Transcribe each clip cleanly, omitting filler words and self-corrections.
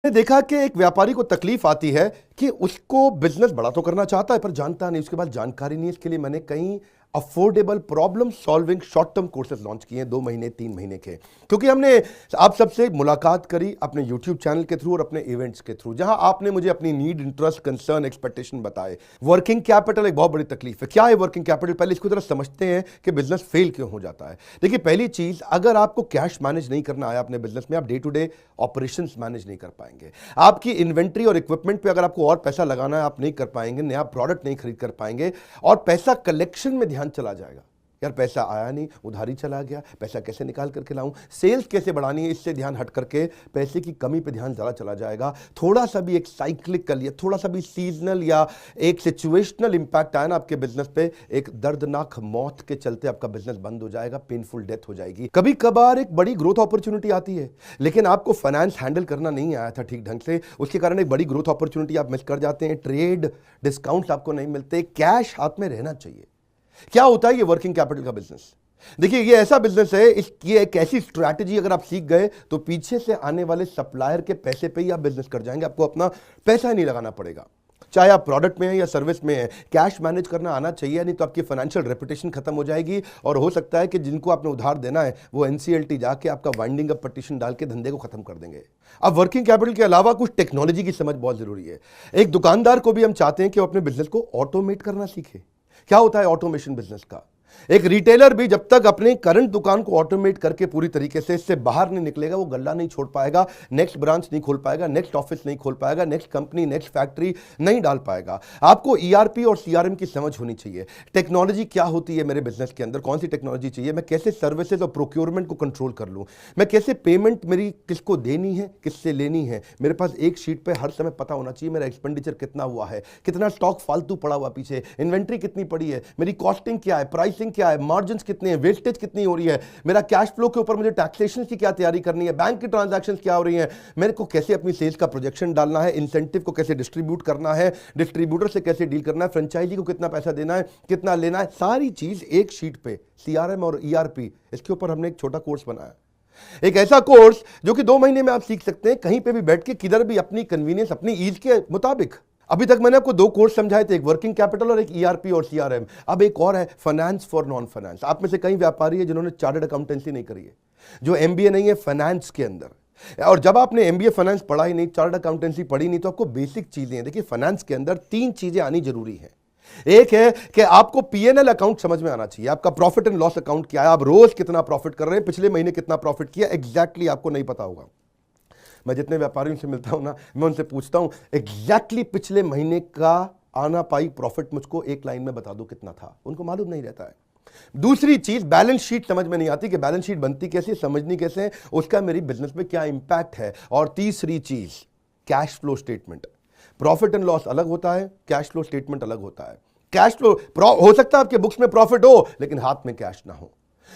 मैंने देखा कि एक व्यापारी को तकलीफ आती है कि उसको बिजनेस बड़ा तो करना चाहता है पर जानता नहीं, उसके बाद जानकारी नहीं है। इसके लिए मैंने कई affordable problem solving short term courses launch किए हैं 2 महीने 3 महीने के, क्योंकि हमने आप सबसे मुलाकात करी अपने यूट्यूब चैनल के थ्रू और अपने इवेंट्स के थ्रू, जहां आपने मुझे अपनी नीड, इंटरेस्ट, कंसर्न, एक्सपेक्टेशन बताए। वर्किंग कैपिटल एक बहुत बड़ी तकलीफ है। क्या है वर्किंग कैपिटल? पहले इसको जरा समझते हैं कि बिजनेस फेल क्यों हो जाता है। देखिए, पहली चीज, अगर आपको कैश मैनेज नहीं करना आया अपने बिजनेस में, आप day to day operations manage नहीं कर पाएंगे। आपकी इन्वेंट्री और इक्विपमेंट पे अगर आपको और पैसा लगाना है, आप नहीं कर पाएंगे, नया प्रोडक्ट नहीं खरीद कर पाएंगे और पैसा कलेक्शन में ध्यान चला जाएगा। यार पैसा आया नहीं, उधारी चला गया, पैसा कैसे निकाल करके लाऊं, सेल्स कैसे बढ़ानी है, इससे ध्यान हट करके पैसे की कमी पे ध्यान ज़्यादा चला जाएगा। थोड़ा सा भी एक साइक्लिकल या थोड़ा सा भी सीजनल या एक सिचुएशनल इंपैक्ट आया ना आपके बिजनेस पे, एक दर्दनाक मौत के चलते आपका बिजनेस बंद हो जाएगा, पेनफुल डेथ हो जाएगी। कभी कभार एक बड़ी ग्रोथ अपॉर्चुनिटी आती है, लेकिन आपको फाइनेंस हैंडल करना नहीं आया था ठीक ढंग से, उसके कारण एक बड़ी ग्रोथ अपॉर्चुनिटी आप मिस कर जाते हैं। ट्रेड डिस्काउंट्स आपको नहीं मिलते, कैश हाथ में रहना चाहिए। क्या होता है ये वर्किंग कैपिटल का बिजनेस? देखिए, ये ऐसा बिजनेस है, इसकी एक ऐसी स्ट्रैटेजी अगर आप सीख गए तो पीछे से आने वाले सप्लायर के पैसे पे ही आप बिजनेस कर जाएंगे। आपको अपना पैसा ही नहीं लगाना पड़ेगा, चाहे आप प्रोडक्ट में है या सर्विस में है। कैश मैनेज करना आना चाहिए, नहीं तो आपकी फाइनेंशियल रेपुटेशन खत्म हो जाएगी और हो सकता है कि जिनको आपने उधार देना है वो एनसीएलटी जाके आपका वाइंडिंग अप पटिशन डाल के धंधे को खत्म कर देंगे। अब वर्किंग कैपिटल के अलावा कुछ टेक्नोलॉजी की समझ बहुत जरूरी है। एक दुकानदार को भी हम चाहते हैं कि वो अपने बिजनेस को ऑटोमेट करना सीखे। क्या होता है ऑटोमेशन बिजनेस का? एक रिटेलर भी जब तक अपने करंट दुकान को ऑटोमेट करके पूरी तरीके से इससे बाहर नहीं निकलेगा, वो गल्ला नहीं छोड़ पाएगा, नेक्स्ट ब्रांच नहीं खोल पाएगा, नेक्स्ट ऑफिस नहीं खोल पाएगा, नेक्स्ट कंपनी, नेक्स्ट फैक्ट्री नहीं डाल पाएगा। आपको ईआरपी और सीआरएम की समझ होनी चाहिए। टेक्नोलॉजी क्या होती है मेरे बिजनेस के अंदर, कौन सी टेक्नोलॉजी चाहिए, मैं कैसे सर्विसेज और प्रोक्योरमेंट को कंट्रोल कर लूं, मैं कैसे पेमेंट मेरी किसको देनी है, किससे लेनी है। मेरे पास एक शीट पे हर समय पता होना चाहिए मेरा एक्सपेंडिचर कितना हुआ है, कितना स्टॉक फालतू पड़ा हुआ पीछे, इन्वेंट्री कितनी पड़ी है, मेरी कॉस्टिंग क्या है, प्राइसिंग क्या है, मार्जिन कितने हैं, वेस्टेज कितनी हो रही है, मेरा कैश फ्लो के ऊपर मुझे टैक्सेशन की क्या तैयारी करनी है, बैंक की ट्रांजैक्शंस क्या हो रही हैं, मेरे को कैसे अपनी सेल्स का प्रोजेक्शन डालना है, इंसेंटिव को कैसे डिस्ट्रीब्यूट करना है, डिस्ट्रीब्यूटर से कैसे डील करना है, फ्रेंचाइजी को कितना पैसा देना है, कितना लेना है, सारी चीज एक शीट पे। सीआरएम और ईआरपी, इसके ऊपर हमने एक छोटा कोर्स बनाया, एक ऐसा कोर्स जो कि 2 महीने में आप सीख सकते हैं, कहीं पे भी बैठ के, किधर भी, अपनी कन्वीनियंस, अपनी ईज के मुताबिक। अभी तक मैंने आपको 2 कोर्स समझाए थे, एक वर्किंग कैपिटल और एक ईआरपी और सीआरएम। अब एक और है, फाइनेंस फॉर नॉन फाइनेंस। आप में से कई व्यापारी है जिन्होंने चार्टर्ड अकाउंटेंसी नहीं करी है, जो एमबीए नहीं है फाइनेंस के अंदर। और जब आपने एमबीए फाइनेंस पढ़ा ही नहीं, चार्टर्ड अकाउंटेंसी पढ़ी नहीं, तो आपको बेसिक चीजें हैं। देखिए, फाइनेंस के अंदर 3 चीजें आनी जरूरी है। एक है कि आपको पीएनएल अकाउंट समझ में आना चाहिए, आपका प्रॉफिट एंड लॉस अकाउंट क्या है, आप रोज कितना प्रॉफिट कर रहे हैं, पिछले महीने कितना प्रॉफिट किया, एग्जैक्टली आपको नहीं पता होगा। मैं जितने व्यापारियों से मिलता हूं ना, मैं उनसे पूछता हूं एग्जैक्टली पिछले महीने का आना पाई प्रॉफिट मुझको एक लाइन में बता दो कितना था, उनको मालूम नहीं रहता है। दूसरी चीज, बैलेंस शीट समझ में नहीं आती कि बैलेंस शीट बनती कैसे, समझनी कैसे है, उसका मेरी बिजनेस में क्या इंपैक्ट है। और तीसरी चीज, cash flow statement. Profit and loss अलग होता है, कैश फ्लो स्टेटमेंट अलग होता है। कैश फ्लो हो सकता है आपके बुक्स में प्रॉफिट हो लेकिन हाथ में कैश ना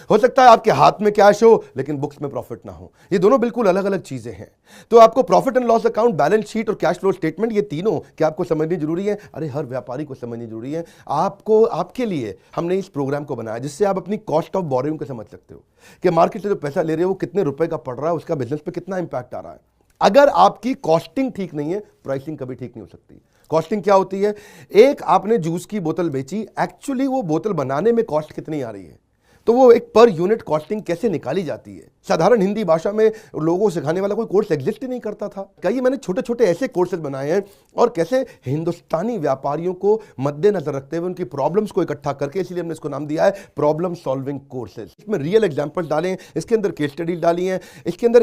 हो सकता है आपके हाथ में कैश हो लेकिन बुक्स में प्रॉफिट ना हो। ये दोनों बिल्कुल अलग अलग चीजें हैं। तो आपको profit and loss account, balance sheet और कैश फ्लो स्टेटमेंट, ये तीनों क्या आपको समझनी जरूरी है? अरे हर व्यापारी को समझनी जरूरी है। आपको, आपके लिए हमने इस प्रोग्राम को बनाया जिससे आप अपनी कॉस्ट ऑफ बोरोइंग को समझ सकते हो कि मार्केट से जो पैसा ले रहे हो वो कितने रुपए का पड़ रहा है, उसका बिजनेस पे कितना इंपैक्ट आ रहा है। अगर आपकी कॉस्टिंग ठीक नहीं है, प्राइसिंग कभी ठीक नहीं हो सकती। कॉस्टिंग क्या होती है? एक आपने जूस की बोतल बेची, एक्चुअली वो बोतल बनाने में कॉस्ट कितनी आ रही है, तो वो एक पर यूनिट कॉस्टिंग कैसे निकाली जाती है। साधारण हिंदी भाषा में लोगों को सिखाने वाला कोई कोर्स एग्जिस्ट ही नहीं करता था। कई मैंने छोटे छोटे ऐसे कोर्सेज बनाए हैं और कैसे हिंदुस्तानी व्यापारियों को मद्देनजर रखते हुए उनकी प्रॉब्लम्स को इकट्ठा करके, इसलिए हमने इसको नाम दिया है प्रॉब्लम सॉल्विंग कोर्सेज। इसमें रियल एग्जांपल्स डाले हैं, इसके अंदर केस स्टडी डाली हैं, इसके अंदर